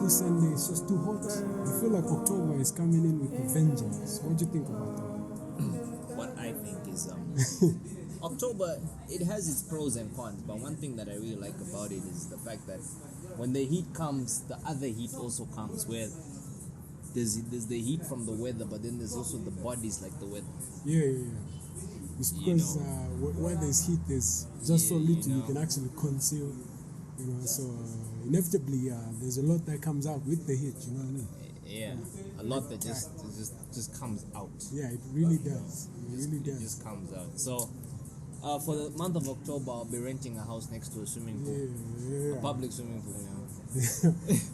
too Sunday, it's just too hot. I feel like October is coming in with a vengeance. What do you think about that? What I think is October, it has its pros and cons, but one thing that I really like about it is the fact that when the heat comes, the other heat also comes, where there's the heat from the weather, but then there's also the bodies like the weather. Yeah. It's because where there's heat, there's just so little you can actually conceal. So inevitably, there's a lot that comes out with the heat. You know what I mean? Yeah, a lot that just comes out. Yeah, it really does. It just comes out. So, for the month of October, I'll be renting a house next to a swimming pool, a public swimming pool.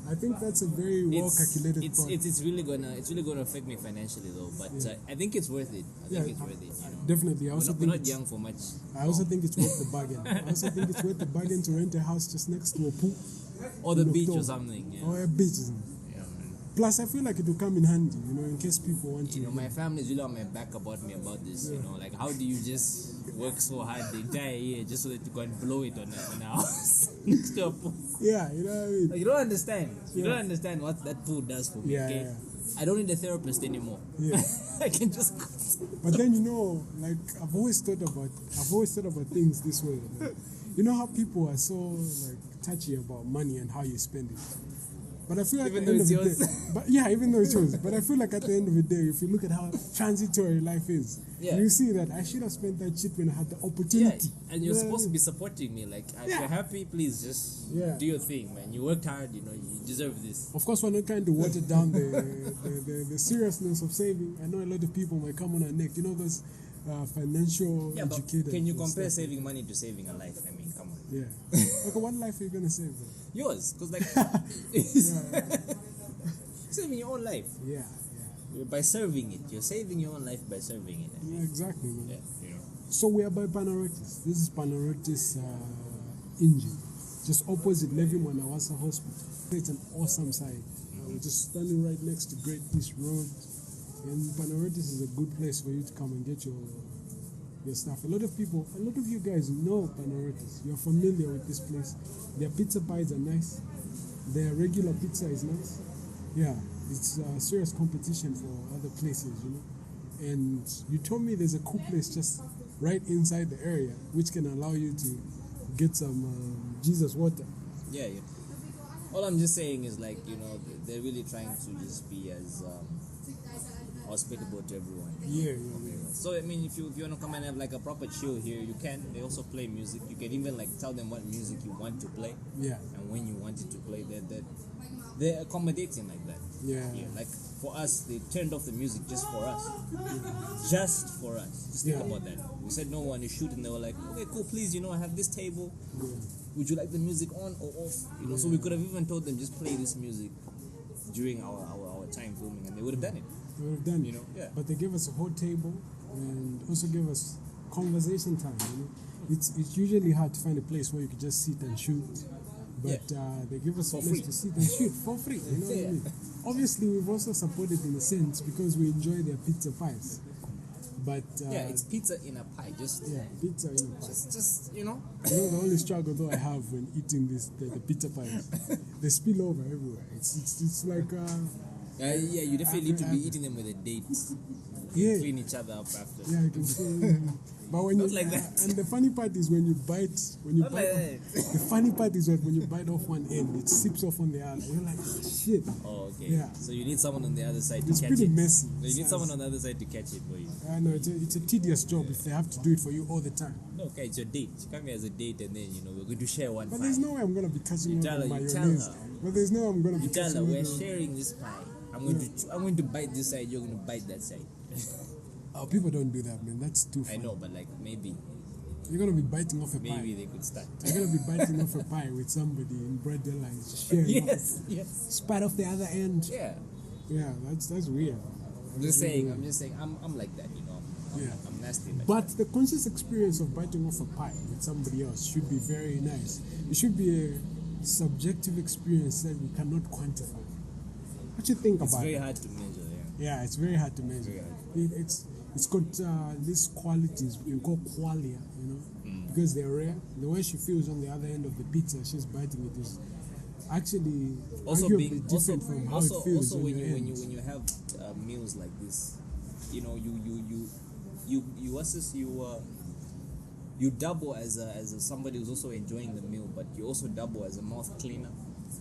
I think that's a very well calculated thought. It's really gonna affect me financially though, but I think it's worth it. I think it's worth it. Definitely. I also we're not young for much. I also think it's worth the bargain. I also think it's worth the bargain to rent a house just next to a pool, or the beach or something. Yeah. Or a beach. Plus, I feel like it will come in handy, in case people want to. My family is really on my back about this. Like how do you just work so hard the entire year just so that you can blow it on a house next to a pool? Yeah, you know what I mean. Like, you don't understand. You don't understand what that pool does for me. Okay? Yeah. I don't need a therapist anymore. Yeah. I can just. But then like I've always thought about things this way. Like, you know how people are so like touchy about money and how you spend it. But I feel like even though it's yours. Even though it's yours. But I feel like at the end of the day, if you look at how transitory life is, you see that I should have spent that shit when I had the opportunity. Yeah, and you're supposed to be supporting me. Like, if you're happy, please just do your thing, man. You worked hard, you deserve this. Of course, we're not trying to water down the seriousness of saving. I know a lot of people might come on our neck. Those financial educators. But can you compare saving money to saving a life? I mean, come on. Yeah. Okay, what life are you going to save then? Yours, because saving your own life. Yeah. By serving it, you're saving your own life by serving it. Yeah, exactly, man. Yeah, So we are by Panarectis. This is Panarectis engine, just opposite Levi Manawasa Hospital. It's an awesome site. We're just standing right next to Great East Road, and Panarectis is a good place for you to come and get your stuff. A lot of you guys know Panarectis. You're familiar with this place. Their pizza pies are nice. Their regular pizza is nice. Yeah, it's a serious competition for other places, And you told me there's a cool place just right inside the area, which can allow you to get some Jesus water. Yeah. All I'm just saying is they're really trying to just be as hospitable to everyone. Yeah. So I mean, if you want to come and have like a proper chill here, you can. They also play music. You can even tell them what music you want to play. Yeah. And when you want it to play, they're accommodating like that. Yeah. Like for us, they turned off the music just for us. Just for us. Just think about that. We said no one to shoot, and they were like, okay, cool, please, I have this table. Yeah. Would you like the music on or off? So we could have even told them just play this music during our time filming, and they would have done it. They would have done it. Yeah. But they gave us a whole table and also gave us conversation time. It's usually hard to find a place where you could just sit and shoot. But they give us a place to sit and shoot for free. You know what I mean? Obviously, we've also supported in a sense because we enjoy their pizza pies. But it's pizza in a pie. Pizza in a pie. Just the only struggle though I have when eating the pizza pies, they spill over everywhere. It's like you definitely need to be eating them with a date. Yeah. Clean each other up after. Yeah, you can clean. But when not like that. And the funny part is when you bite the funny part is when you bite off one end, it sips off on the other. You're like, shit. Oh, okay. Yeah. So you need someone on the other side to catch it. It's pretty messy. So you need someone on the other side to catch it for you. I know, it's a tedious job if they have to do it for you all the time. No, okay, it's your date. You come here as a date and then, we're going to share one pie. But there's no way I'm going to be catching on mayonnaise. But there's no way I'm going to be catching on we're sharing this pie. I'm going to bite this side, you're going to bite that side. Oh, people don't do that, man. That's too funny. I know, but maybe. You're going to be biting off a pie. Maybe they could start. You're going to be biting off a pie with somebody in broad daylight. Yes. Spat off the other end. Yeah. Yeah, that's weird. I'm just saying, I'm like that, I'm nasty like But the conscious experience of biting off a pie with somebody else should be very nice. It should be a subjective experience that we cannot quantify. What do you think about it? It's very hard to measure, Yeah, it's very hard to measure. It's got these qualities we can call qualia, because they're rare. The way she feels on the other end of the pizza, she's biting it is actually Also arguably being different from how it feels when your end. you have meals like this, you know, you assess you double as a somebody who's also enjoying the meal, but you also double as a mouth cleaner.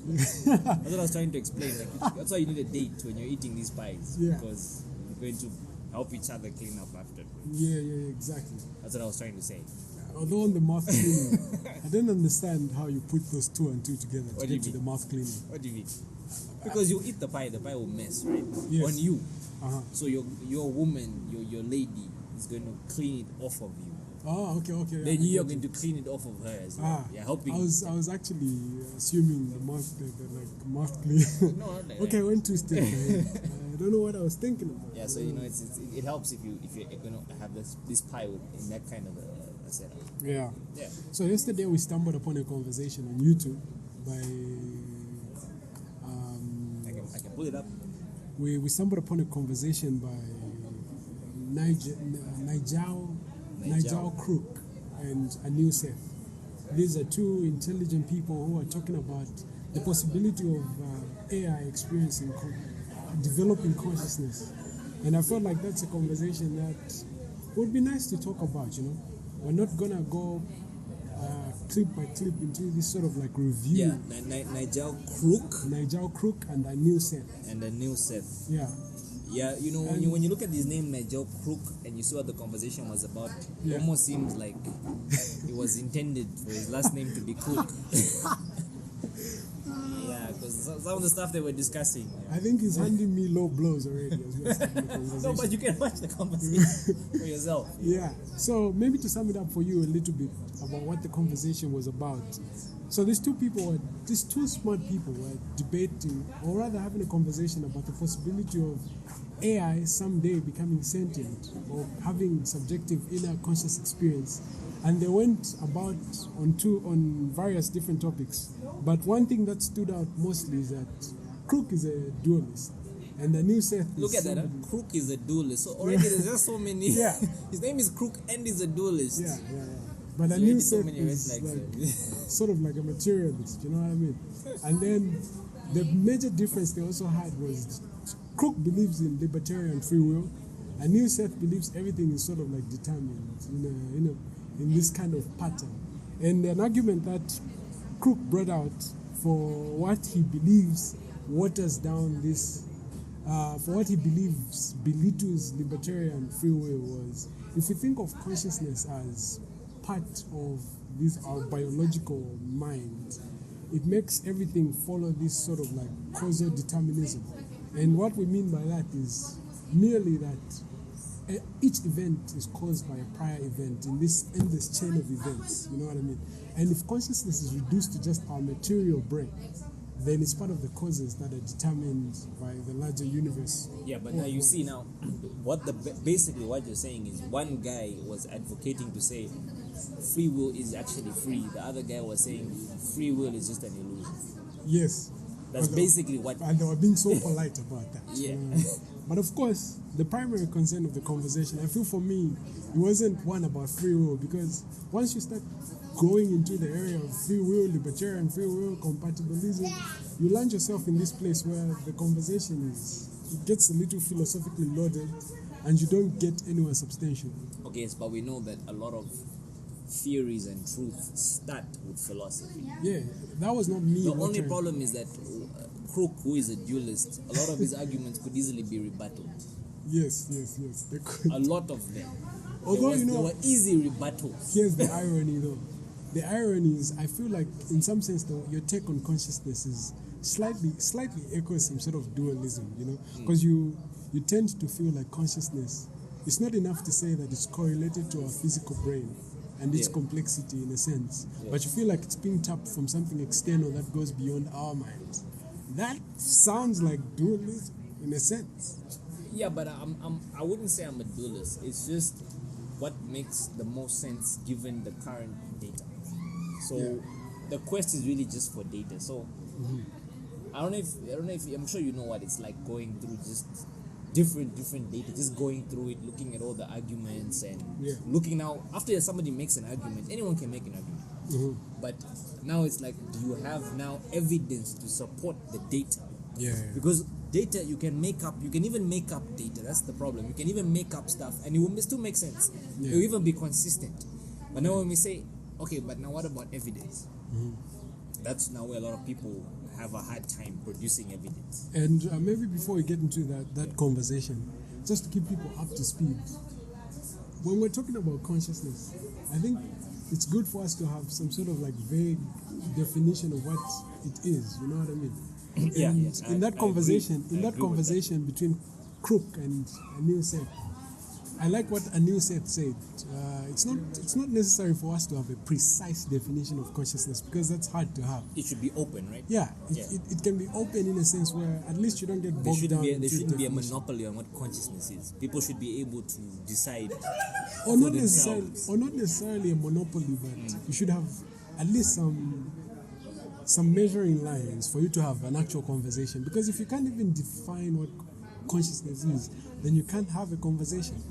That's what I was trying to explain. Like, that's why you need a date when you're eating these pies, Yeah. because you're going to help each other clean up after. Yeah, exactly. That's what I was trying to say. Although on the mouth cleaning, I don't understand how you put those two and two together What to do you get to mean? the mouth cleaning. What do you mean? Because you eat the pie will mess, right? Yes. On you. Uh-huh. So your woman, your lady is going to clean it off of you. Oh, okay. Then you're going to clean it off of her as well. Ah, You're helping. I was actually assuming the mouth clean. No, not like Okay, I that. went 2 steps ahead. I don't know what I was thinking about. Yeah, so you know, it helps if you're going to have this pie in that kind of a setup. Yeah. Yeah. So yesterday we stumbled upon a conversation on YouTube by I can pull it up. we stumbled upon a conversation by Nigel Crook and Anil Seth. These are two intelligent people who are talking about the possibility of AI experiencing developing consciousness, and I felt like that's a conversation that would be nice to talk about. You know, we're not gonna go clip by clip into this sort of like review. Yeah, Nigel Crook Nigel Crook and Anil Seth. and Anil Seth. Yeah. Yeah, you know, when you look at his name, Nigel Crook, and you see what the conversation was about, Yeah. it almost seems like it was intended for his last name to be Cook. Yeah, because some of the stuff they were discussing. Yeah. I think he's handing me low blows already as we're starting the conversation. No, but you can watch the conversation for yourself. Yeah. So maybe to sum it up for you a little bit about what the conversation was about. So these two smart people were debating, or rather having a conversation about the possibility of AI someday becoming sentient or having subjective inner conscious experience. And they went about on various different topics. But one thing that stood out mostly is that Crook is a dualist. And the new Seth Look at that, huh? Crook is a duelist. So already there's just so many. Yeah. His name is Crook and he's a duelist. Yeah. But the Already new so Seth many red is flags. like sort of like a materialist, you know what I mean? And then the major difference they also had was Crook believes in libertarian free will, and New Seth believes everything is sort of like determined in this kind of pattern. And an argument that Crook brought out for what he believes waters down this, for what he believes belittles libertarian free will was, if we think of consciousness as part of our biological mind, it makes everything follow this sort of like causal determinism. And what we mean by that is merely that each event is caused by a prior event in this endless chain of events, you know what I mean? And if consciousness is reduced to just our material brain, then it's part of the causes that are determined by the larger universe. Yeah, but now you see now, basically what you're saying is one guy was advocating to say free will is actually free. The other guy was saying free will is just an illusion. Yes. That's basically what. And they were being so polite about that. Yeah. But of course, the primary concern of the conversation, I feel for me, it wasn't one about free will, because once you start going into the area of free will, libertarian free will, compatibilism, you land yourself in this place where the conversation it gets a little philosophically loaded and you don't get anywhere substantial. Okay, yes, but we know that a lot of theories and truth start with philosophy. Yeah, that was not me. The only problem is that Crook, who is a dualist, a lot of his arguments could easily be rebutted. Yes. They could. A lot of them. Although, they were easy rebuttals. Here's the irony though. The irony is, I feel like in some sense though, your take on consciousness is slightly echoes some sort of dualism, you know? Because you tend to feel like consciousness, it's not enough to say that it's correlated to our physical brain and its complexity in a sense, but you feel like it's being tapped from something external that goes beyond our minds. That sounds like dualism in a sense. Yeah, but I wouldn't say I'm a dualist. It's just what makes the most sense given the current data. So the quest is really just for data. So I don't know if I'm sure you know what it's like going through just different data, just going through it, looking at all the arguments and looking now after somebody makes an argument, anyone can make an argument. But now it's like, do you have now evidence to support the data? Yeah. Because data you can even make up data. That's the problem. You can even make up stuff and it will still make sense. Yeah. It will even be consistent. But now when we say, okay, but now what about evidence? That's now where a lot of people have a hard time producing evidence. And maybe before we get into that conversation, just to keep people up to speed, when we're talking about consciousness, I think it's good for us to have some sort of like vague definition of what it is. You know what I mean? Yeah, And yes, in that conversation, conversation between Crook and Anil Seth, I like what Anil Seth said. It's not necessary for us to have a precise definition of consciousness because that's hard to have. It should be open, right? Yeah, it can be open in a sense where at least you don't get bogged down. There shouldn't be a monopoly on what consciousness is. People should be able to decide or for not necessarily, themselves. or not necessarily a monopoly, but you should have at least some measuring lines for you to have an actual conversation. Because if you can't even define what consciousness is, then you can't have a conversation.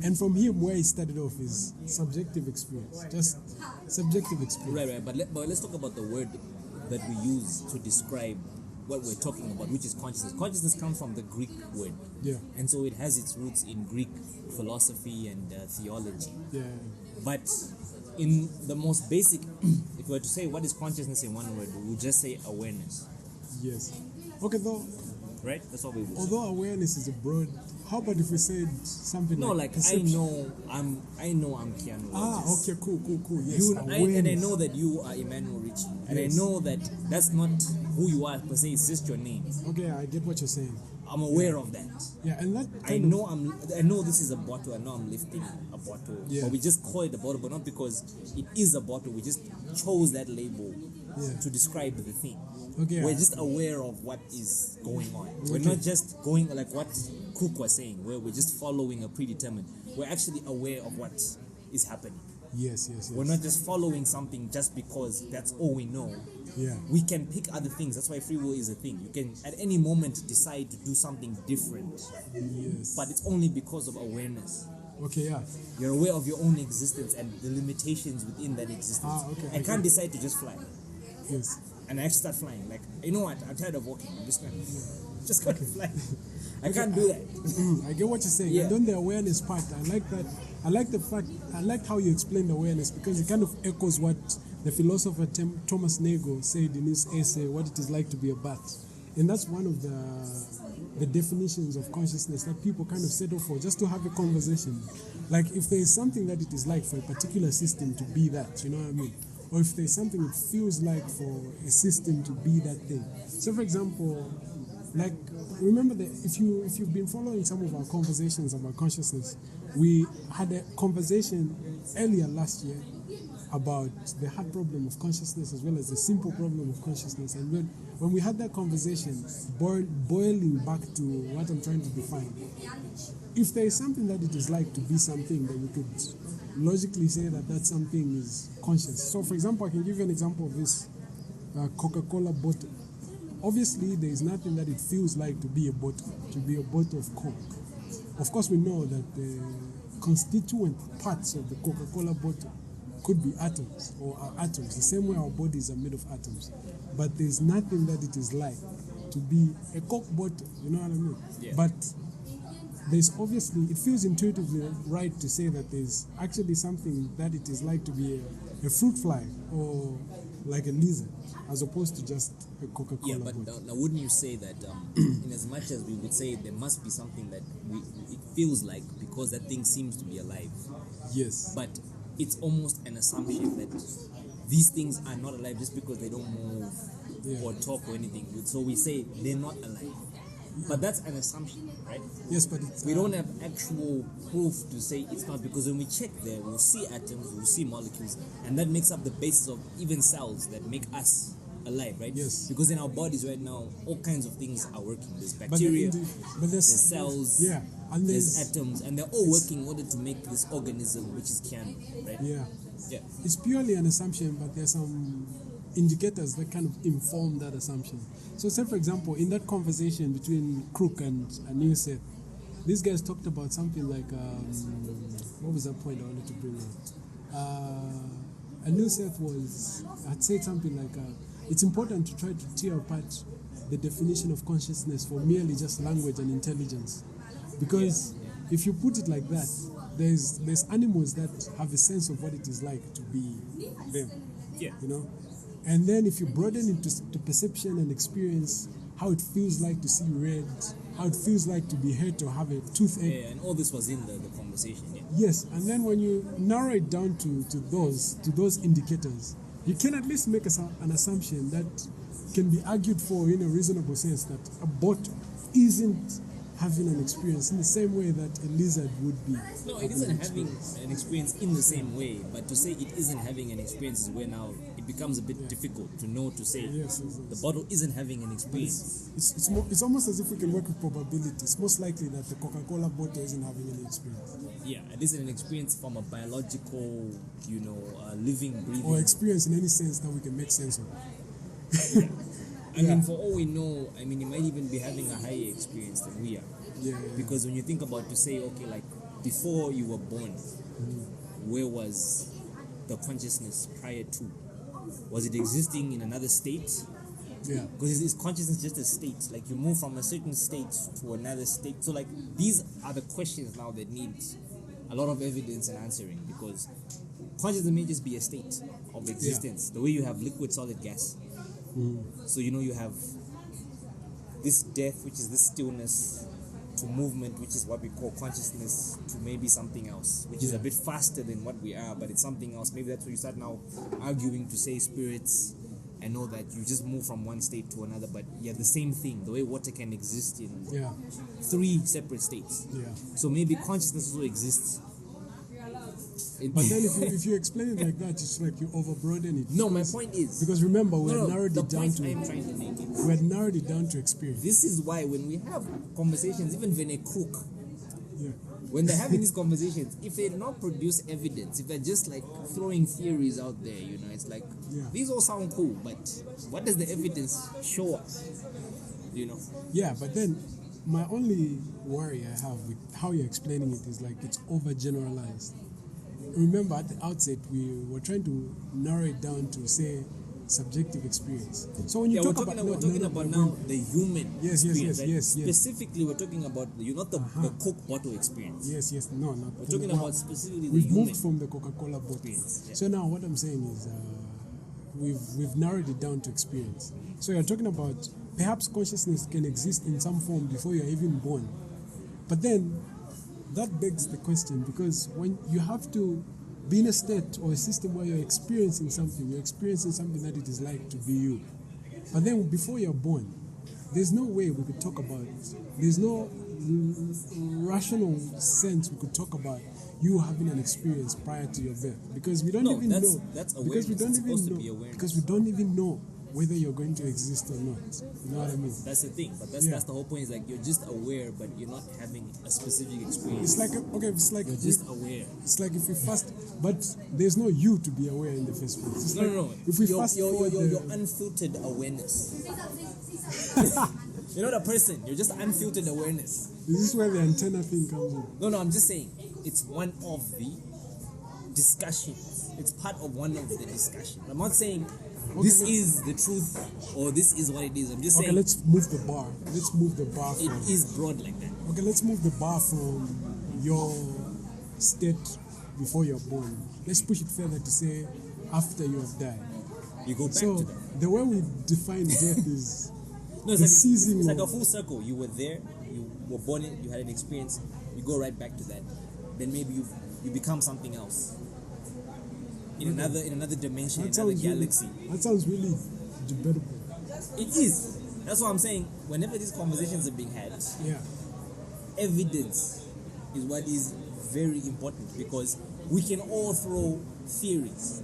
And from him, where he started off is subjective experience, just subjective experience. Right. But let's talk about the word that we use to describe what we're talking about, which is consciousness. Consciousness comes from the Greek word. Yeah. And so it has its roots in Greek philosophy and theology. Yeah. But in the most basic, if we were to say what is consciousness in one word, we would just say awareness. Yes. Okay, though. Right? That's what we would say. Although awareness is a broad, how about if we said something like perception? I know I'm Keanu Rogers. Okay, cool. Yes, And I know that you are Emmanuel Richie. And Yes. I know that that's not who you are per se, it's just your name. Okay, I get what you're saying. I'm aware of that. Yeah, and that I know this is a bottle. I know I'm lifting a bottle. Yeah. But we just call it a bottle, but not because it is a bottle. We just chose that label to describe the thing. Okay, We're just aware of what is going on. We're Okay. not just going like what Crook was saying, where we're just following a predetermined. We're actually aware of what is happening. Yes. We're not just following something just because that's all we know. Yeah. We can pick other things. That's why free will is a thing. You can at any moment decide to do something different, Yes. but it's only because of awareness. Okay, yeah. You're aware of your own existence and the limitations within that existence. Okay, I can't decide to just fly. Yes. And I actually start flying. Like, you know what? I'm tired of walking. I'm just going to fly. I can't do that. I get what you're saying. Yeah. And on the awareness part, I like that. I like how you explained awareness because it kind of echoes what the philosopher Thomas Nagel said in his essay, What It Is Like to Be a Bat. And that's one of the definitions of consciousness that people kind of settle for just to have a conversation. Like if there is something that it is like for a particular system to be that, you know what I mean? Or if there's something it feels like for a system to be that thing. So for example, like remember that if you've been following some of our conversations about consciousness, we had a conversation earlier last year about the hard problem of consciousness as well as the simple problem of consciousness. And when we had that conversation, boiling back to what I'm trying to define, if there is something that it is like to be something, then we could logically say that something is conscious. So for example, I can give you an example of this Coca-Cola bottle. Obviously, there is nothing that it feels like to be a bottle of Coke. Of course, we know that the constituent parts of the Coca-Cola bottle could be atoms or are atoms, the same way our bodies are made of atoms. But there's nothing that it is like to be a Coke bottle, you know what I mean? Yeah. But there's obviously, it feels intuitively right to say that there's actually something that it is like to be a fruit fly or like a lizard, as opposed to just a Coca-Cola Yeah, but bottle. now wouldn't you say that in as much as we would say there must be something that it feels like because that thing seems to be alive, Yes. but it's almost an assumption that these things are not alive just because they don't move or talk or anything. So we say they're not alive. But that's an assumption, right? Yes, but it's, We don't have actual proof to say it's not, because when we check there, we'll see atoms, we'll see molecules, and that makes up the basis of even cells that make us alive, right? Yes. Because in our bodies right now, all kinds of things are working. There's bacteria, but there's cells, yeah, and there's atoms, and they're all working in order to make this organism, which is Keanu, right? yeah. Yeah. It's purely an assumption, but there's some indicators that kind of inform that assumption. So say, for example, in that conversation between Crook and Anil Seth, these guys talked about something like, what was that point I wanted to bring up? Anil Seth had said something like, it's important to try to tear apart the definition of consciousness for merely just language and intelligence. Because if you put it like that, there's animals that have a sense of what it is like to be them. Yeah. You know? And then if you broaden it to perception and experience, how it feels like to see red, how it feels like to be hurt or have a toothache. Yeah, and all this was in the conversation, yeah. Yes, and then when you narrow it down to those indicators, you can at least make an assumption that can be argued for in a reasonable sense that a bot isn't having an experience in the same way that a lizard would be. No, it isn't having an experience in the same way, but to say it isn't having an experience is where now it becomes a bit difficult to know to say the bottle isn't having an experience. It's almost as if we can work with probability. It's most likely that the Coca-Cola bottle isn't having any experience. Yeah, it isn't an experience from a biological, living, breathing. Or experience in any sense that we can make sense of. I mean, for all we know, it might even be having a higher experience than we are. Because when you think about to say, okay, like before you were born, where was the consciousness prior to? Was it existing in another state? Yeah. Because is consciousness just a state? Like you move from a certain state to another state. So like these are the questions now that need a lot of evidence and answering, because consciousness may just be a state of existence. The way you have liquid, solid, gas. So you have this death, which is this stillness, to movement, which is what we call consciousness, to maybe something else, which is a bit faster than what we are, but it's something else. Maybe that's where you start now arguing to say spirits and know that you just move from one state to another, but the same thing, the way water can exist in 3 separate states. So maybe consciousness also exists. But then if you explain it like that, it's like you overbroaden it. No, my point is, because remember we had narrowed it down to we had narrowed it down to experience. This is why when we have conversations, even when a crook, when they're having these conversations, if they not produce evidence, if they're just like throwing theories out there, it's like these all sound cool, but what does the evidence show us? Yeah, but then my only worry I have with how you're explaining it is like it's overgeneralized. Remember at the outset we were trying to narrow it down to say subjective experience. So when you talk about the human experience. Yes. Specifically, we're talking about not the Coke bottle experience. Yes. No, not. We're talking about specifically the we've human moved from the Coca-Cola bottle. Experience. Yeah. So now what I'm saying is we've narrowed it down to experience. So you're talking about perhaps consciousness can exist in some form before you're even born. But then that begs the question, because when you have to be in a state or a system where you're experiencing something that it is like to be you. But then before you're born, there's no way we could talk about it. There's no rational sense we could talk about you having an experience prior to your birth, because we don't know. That's awareness. Because we don't even know whether you're going to exist or not. You know what I mean? That's the thing, but that's the whole point. Is like you're just aware, but you're not having a specific experience. It's like you're just aware. It's like if we fast, but there's no you to be aware in the first place. It's no. If we fast forward, your unfiltered awareness. You're not a person. You're just unfiltered awareness. Is this where the antenna thing comes in? No. I'm just saying it's one of the discussions. It's part of one of the discussions. I'm not saying. This is the truth, or this is what it is. I'm just saying. Okay, let's move the bar. It is broad like that. Okay, let's move the bar from your state before you're born. Let's push it further to say after you have died. You go back to that. The way we define death is it's like a full circle. You were there, you were born in, you had an experience, you go right back to that. Then maybe you become something else. In another dimension, another galaxy. That sounds really debatable. It is. That's what I'm saying. Whenever these conversations are being had, evidence is what is very important, because we can all throw theories.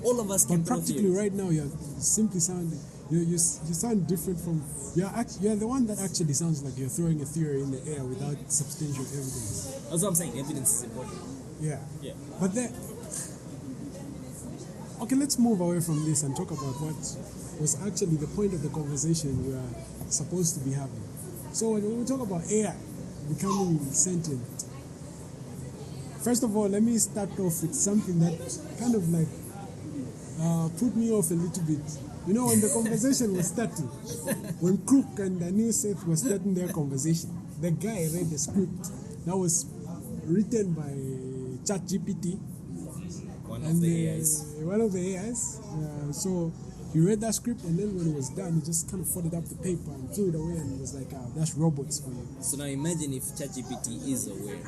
All of us can throw theories. But practically right now, you're simply sounding. You sound different from. You're the one that actually sounds like you're throwing a theory in the air without substantial evidence. That's what I'm saying. Evidence is important. Yeah. But then. Okay, let's move away from this and talk about what was actually the point of the conversation we are supposed to be having. So when we talk about AI becoming sentient, first of all, let me start off with something that kind of like put me off a little bit. You know, when the conversation was starting, when Crook and Anil Seth were starting their conversation, the guy read the script that was written by ChatGPT. One of the AIs. One of the AIs. So he read that script, and then when it was done, he just kind of folded up the paper and threw it away, and was like, that's robots for you. So now imagine if ChatGPT is aware,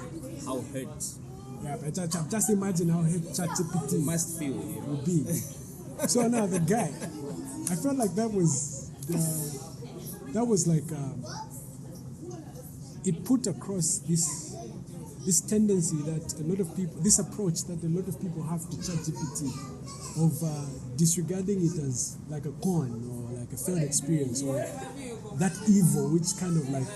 how hurt Yeah, but just imagine how hurt ChatGPT must feel. would be. So now the guy, I felt like that was like it put across this tendency that a lot of people, this approach that a lot of people have to ChatGPT of disregarding it as like a con or like a failed experience or that evil which kind of like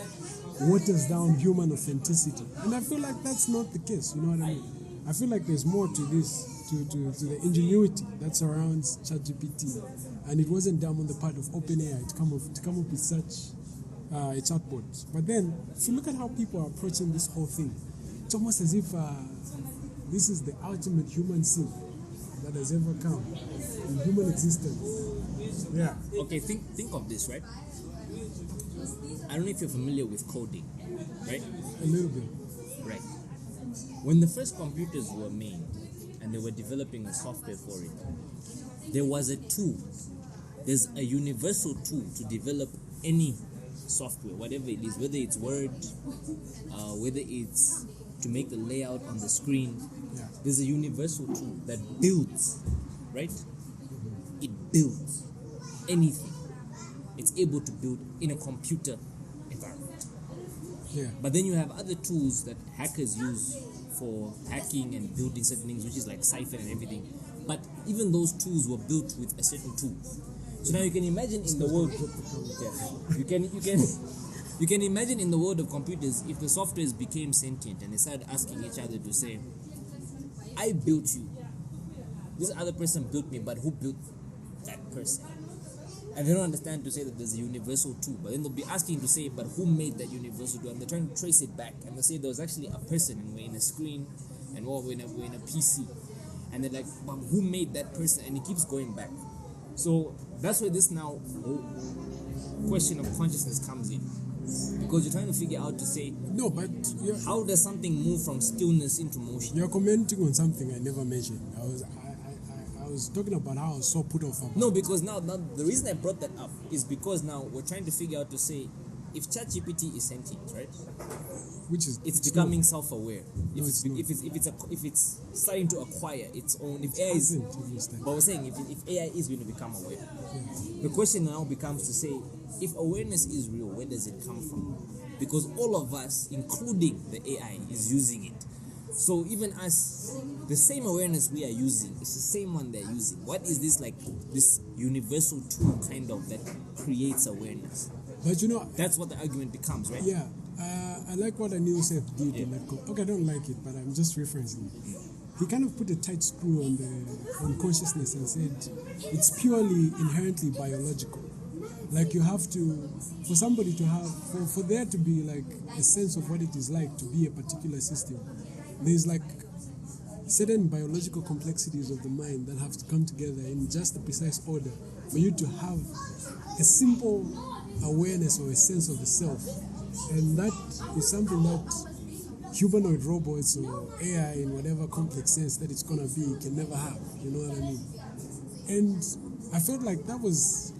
waters down human authenticity. And I feel like that's not the case, you know what I mean? I feel like there's more to this, to the ingenuity that surrounds ChatGPT, and it wasn't dumb on the part of OpenAI to come up with such a chatbot. But then, if you look at how people are approaching this whole thing, it's almost as if this is the ultimate human sin that has ever come in human existence. Yeah. Okay, think of this, right? I don't know if you're familiar with coding, right? A little bit. Right. When the first computers were made and they were developing a software for it, there was a tool. There's a universal tool to develop any software, whatever it is, whether it's Word, whether it's to make the layout on the screen. Yeah. There's a universal tool that builds, right? It builds anything. It's able to build in a computer environment. Yeah. But then you have other tools that hackers use for hacking and building certain things, which is like Cypher and everything. But even those tools were built with a certain tool. So now you can imagine in the world, you can imagine in the world of computers, if the softwares became sentient and they started asking each other to say, I built you. This other person built me, but who built that person? And they don't understand to say that there's a universal tool, but then they'll be asking to say, but who made that universal tool? And they're trying to trace it back, and they say there was actually a person, and we're in a screen, and we're in a PC, and they're like, but who made that person? And it keeps going back. So that's where this now question of consciousness comes in, because you're trying to figure out to say, No, but how does something move from stillness into motion? you're commenting on something I never mentioned. I was talking about how I was so put off about. No, because now the reason I brought that up is because now we're trying to figure out to say, if ChatGPT is sentient, right? Which is It's becoming self-aware. No, If it's starting to acquire its own, if AI is, but we're saying if AI is going to become aware, the question now becomes to say, if awareness is real, where does it come from? Because all of us, including the AI, is using it. So even us, the same awareness we are using, it's the same one they're using. What is this like, this universal tool kind of that creates awareness? But you know, That's what the argument becomes, right? yeah, I like what Anil Seth did in that call. Okay, I don't like it, but I'm just referencing it. He kind of put a tight screw on consciousness and said it's purely inherently biological. Like you have to, for somebody to have, for there to be like a sense of what it is like to be a particular system, there's like certain biological complexities of the mind that have to come together in just a precise order for you to have a simple awareness or a sense of the self. And that is something that humanoid robots or AI in whatever complex sense that it's gonna be can never have. You know what I mean? And I felt like that was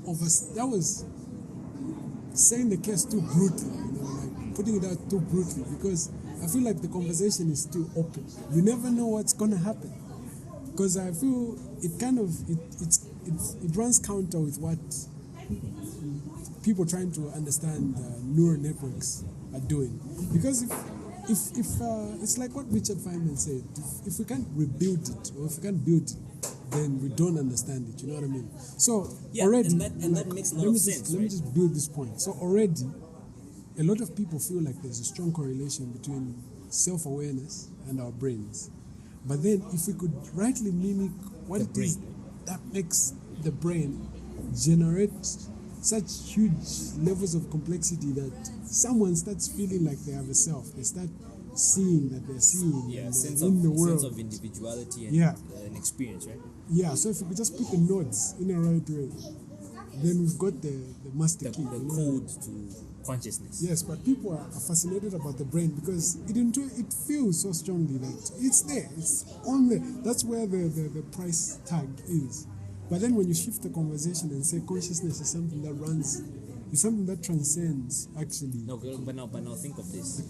saying the case too brutally, you know, like putting it out too brutally, because I feel like the conversation is still open. You never know what's gonna happen, because I feel it kind of it runs counter with what people trying to understand neural networks are doing. Because if it's like what Richard Feynman said, if we can't rebuild it or if we can't build it, then we don't understand it. You know what I mean? So Yeah, already, and that makes a lot of sense. Let me just build this point. So already, a lot of people feel like there's a strong correlation between self-awareness and our brains. But then, if we could rightly mimic what The it is brain. that makes the brain generate such huge levels of complexity that someone starts feeling like they have a self. They start seeing that they're seeing Yeah, in sense the world. of individuality and Yeah. an experience, right? Yeah, so if we just put the nodes in the right way, then we've got the master The key. you know? code to consciousness. Yes, but people are fascinated about the brain because it feels so strongly that it's there. It's on there. That's where the price tag is. But then when you shift the conversation and say consciousness is something that runs, it's something that transcends actually. No, but now think of this.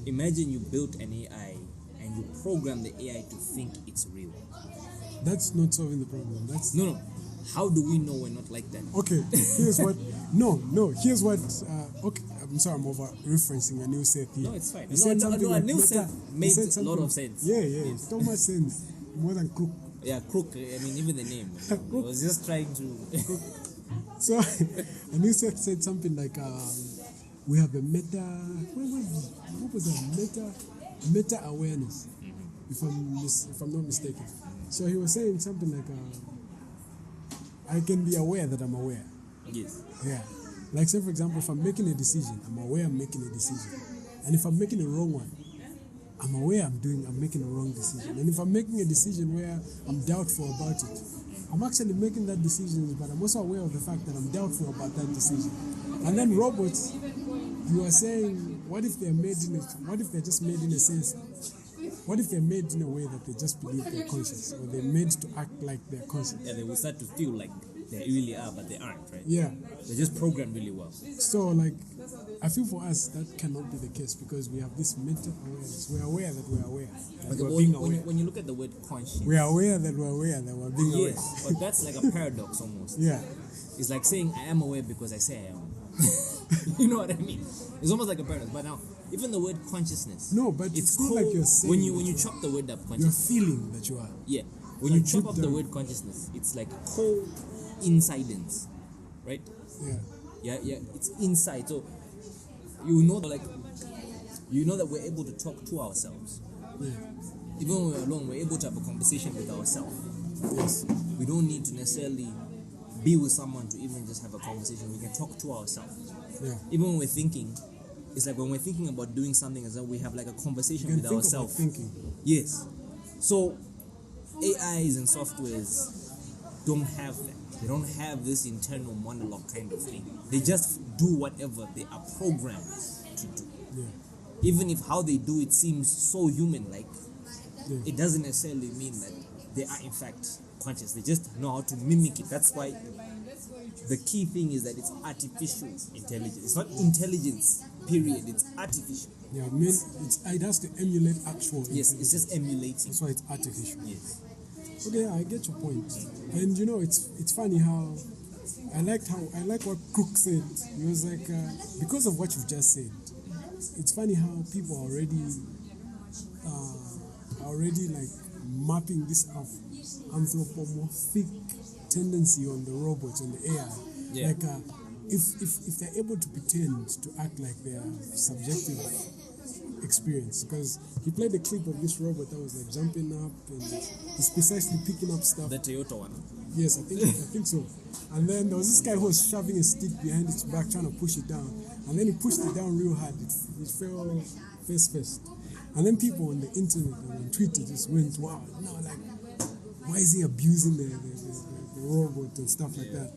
Imagine you built an AI and you program the AI to think it's real. That's not solving the problem. That's No. How do we know we're not like that? okay. Here's what. No. Here's what. Okay. I'm sorry. I'm over referencing Anil Seth here. No, it's fine. He said something like Anil Seth made said a something- lot of sense. Yeah. Yes. So much sense. More than Crook. Yeah, Crook. I mean, even the name. I was just trying to. So Anil Seth said something like, "We have a meta. What was that? Meta awareness. If I'm not mistaken." So he was saying something like, "I can be aware that I'm aware." Yes. Yeah. Like say for example, if I'm making a decision, I'm aware I'm making a decision. And if I'm making a wrong one, I'm aware I'm making a wrong decision. And if I'm making a decision where I'm doubtful about it, I'm actually making that decision, but I'm also aware of the fact that I'm doubtful about that decision. And then robots, you are saying, what if they're just made in a sense? What if they're made in a way that they just believe they're conscious, or they're made to act like they're conscious? Yeah, they will start to feel like they really are, but they aren't, right? Yeah. They're just programmed really well. So, like, I feel for us that cannot be the case because we have this mental awareness. We're aware that we're aware. That Okay, we're but being when aware. you look at the word conscious, We are aware that we're aware that we're being aware. yes, but that's like a paradox almost. Yeah. It's like saying I am aware because I say I am. You know what I mean? It's almost like a paradox. But now, even the word consciousness. No, but it's not like you're saying. when you chop the word up, You're consciousness. feeling that you are. Yeah. When Like you chop deep up the down. word consciousness, it's like coincidence, right? Yeah. Yeah. It's inside. So you know that we're able to talk to ourselves. Yeah. Even when we're alone, we're able to have a conversation with ourselves. Yes. We don't need to necessarily be with someone to even just have a conversation. We can talk to ourselves. Yeah. Even when we're thinking, it's like when we're thinking about doing something, as though we have like a conversation You can with think ourselves. about thinking. Yes. So AIs and softwares don't have that. They don't have this internal monologue kind of thing. They just do whatever they are programmed to do. Yeah. Even if how they do it seems so human-like, Yeah. it doesn't necessarily mean that they are in fact conscious. They just know how to mimic it. That's why the key thing is that it's artificial intelligence. It's not intelligence, period. It's artificial. Yeah. It has to emulate actual. Yes, it's just emulating. That's why it's artificial. Yes. Okay, I get your point. And you know, it's funny how I like what Crook said. He was like, because of what you've just said, it's funny how people are already like mapping this anthropomorphic tendency on the robots, on the AI. Yeah. Like, if they're able to pretend to act like they are subjective experience, because he played a clip of this robot that was like jumping up and he's precisely picking up stuff. The Toyota one. Yes, I think so. And then there was this guy who was shoving a stick behind its back trying to push it down, and then he pushed it down real hard. It fell face first. And then people on the internet and on Twitter just went, wow, no, like, why is he abusing the robot and stuff like that?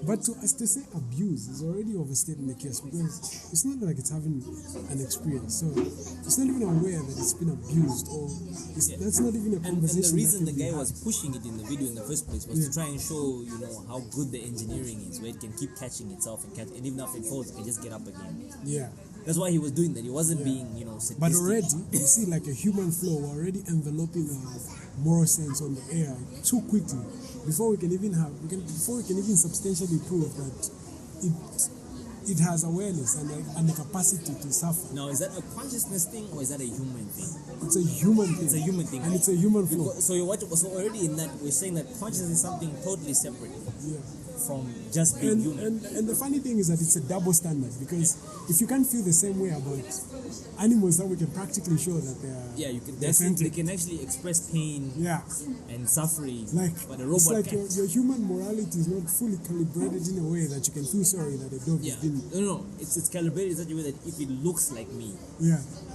But to say abuse is already overstating the case, because it's not like it's having an experience. So it's not even aware that it's been abused, or that's not even a And conversation. the reason the that can be guy had. was pushing it in the video in the first place was to try and show, how good the engineering is, where it can keep catching itself and even after it falls, it can just get up again. Yeah. That's why he was doing that. He wasn't being, sadistic. But already, you see, like a human flow, we're already enveloping a moral sense on the AI too quickly before we can even substantially prove that it has awareness and the capacity to suffer. Now, is that a consciousness thing or is that a human thing? It's a human thing. It's a human thing. And it's a human flow. So already in that, we're saying that consciousness is something totally separate Yeah. from just being human. And the funny thing is that it's a double standard, because if you can't feel the same way about animals that we can practically show that They can actually express pain and suffering, like but a it's robot like can't. your human morality is not fully calibrated in a way that you can feel sorry that a dog has been No, it's calibrated in such a way that if it looks like me,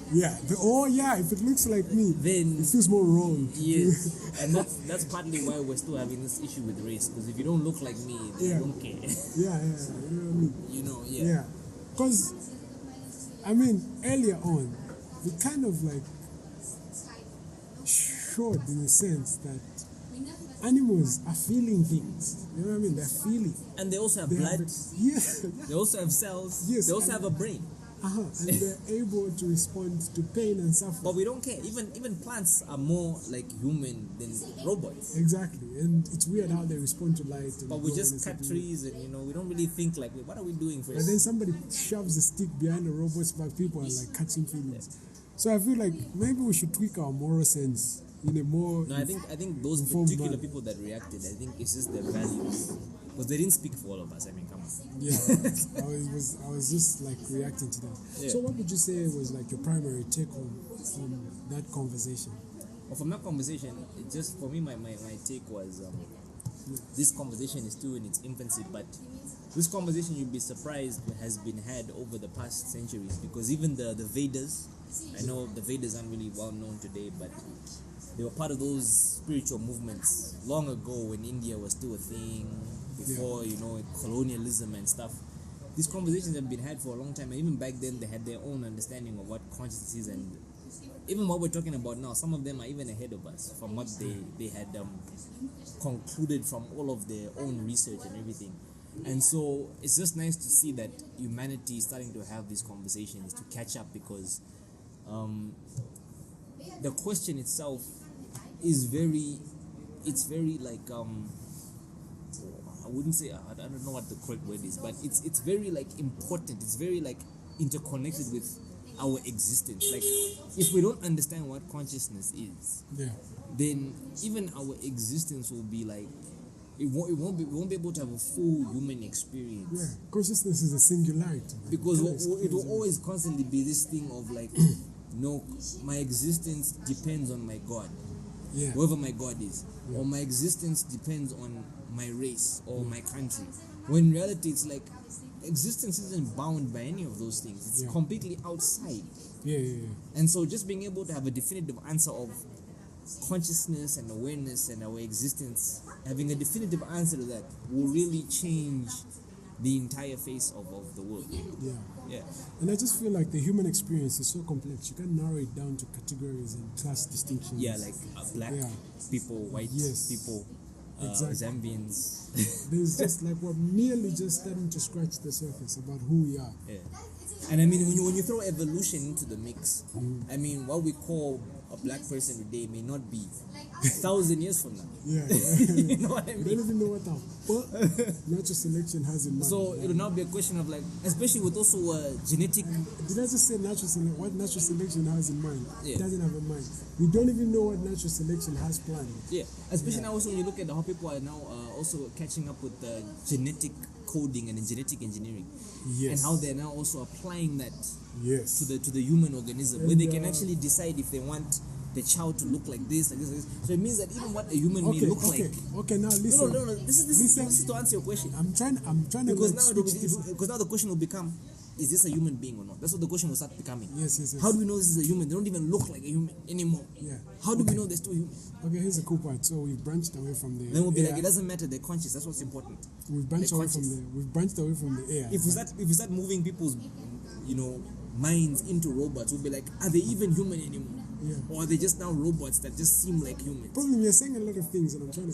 If it looks like me, then it feels more wrong. Yes, and that's partly why we're still having this issue with race. Because if you don't look like me, they don't care. You know what I mean? Yeah. Because, I mean, earlier on, we kind of like showed in a sense that animals are feeling things. You know what I mean? They're feeling. And they also have blood. They also have cells. Yes. They also have a brain. And they're able to respond to pain and suffering. But we don't care. Even plants are more like human than robots. Exactly. And it's weird how they respond to light. But we just cut trees and, we don't really think like, wait, what are we doing first? And then somebody shoves a stick behind a robot's back. People are like catching feelings. So I feel like maybe we should tweak our moral sense in a more... No, I think those particular people that reacted, I think it's just their values. Because they didn't speak for all of us. I mean, come on. Yeah, I was just like reacting to that. Yeah. So what would you say was like your primary take home from that conversation? Well, from that conversation, it just for me, my take was this conversation is still in its infancy, but this conversation, you'd be surprised, has been had over the past centuries, because even the Vedas, I know the Vedas aren't really well known today, but they were part of those spiritual movements long ago when India was still a thing, before, colonialism and stuff. These conversations have been had for a long time, and even back then they had their own understanding of what consciousness is, and even what we're talking about now, some of them are even ahead of us from what they had concluded from all of their own research and everything. And so it's just nice to see that humanity is starting to have these conversations to catch up, because the question itself is very like I wouldn't say, I don't know what the correct word is, but it's very like important. It's very like interconnected with our existence. Like if we don't understand what consciousness is, then even our existence will be like we won't be able to have a full human experience. Yeah, consciousness is a singularity. Because it will always constantly be this thing of like, no, my existence depends on my God. Yeah. Whoever my God is, or my existence depends on my race or my country. When in reality, it's like existence isn't bound by any of those things. It's completely outside. And so, just being able to have a definitive answer of consciousness and awareness and our existence, having a definitive answer to that will really change the entire face of the world. Yeah. And I just feel like the human experience is so complex. You can't narrow it down to categories and class distinctions. Yeah, like black people, white people, Zambians. There's just like we're merely just starting to scratch the surface about who we are. Yeah. And I mean, when you throw evolution into the mix, I mean, what we call a black person today may not be 1,000 years from now. You know what I mean? We don't even know what natural selection has in mind. So it'll now be a question of like, especially with also genetic. Did I just say what natural selection has in mind? Yeah. It doesn't have in mind. We don't even know what natural selection has planned. Yeah, especially now also when you look at how people are now also catching up with genetic coding and genetic engineering. And how they're now also applying that to the human organism, where they can actually decide if they want the child to look like this, like this, like this. So it means that even what a human may look like. Okay, now listen. No. This is to answer your question. I'm trying because to because now the question will become, is this a human being or not? That's what the question will start becoming. Yes. How do we know this is a human? They don't even look like a human anymore. How do we know they're still human? Okay, here's a cool part. So we've branched away from the then we'll be like, it doesn't matter, they're conscious, that's what's important. We've branched away from the air. If we start moving people's minds into robots, we'll be like, are they even human anymore? Or are they just now robots that just seem like humans? Problem, you're saying a lot of things, and I'm trying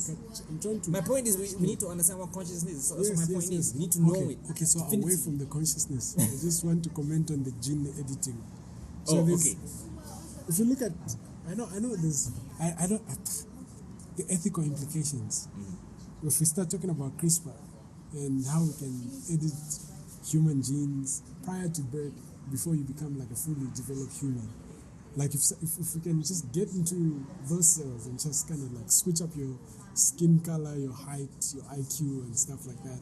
to. My point is, we need to understand what consciousness is. So that's what my point is. We need to know it. Okay, so away from the consciousness, I just want to comment on the gene editing. So if you look at, I know there's, I don't, the ethical implications. If we start talking about CRISPR and how we can edit human genes prior to birth, before you become like a fully developed human. Like if we can just get into those cells and just kind of like switch up your skin color, your height, your IQ and stuff like that.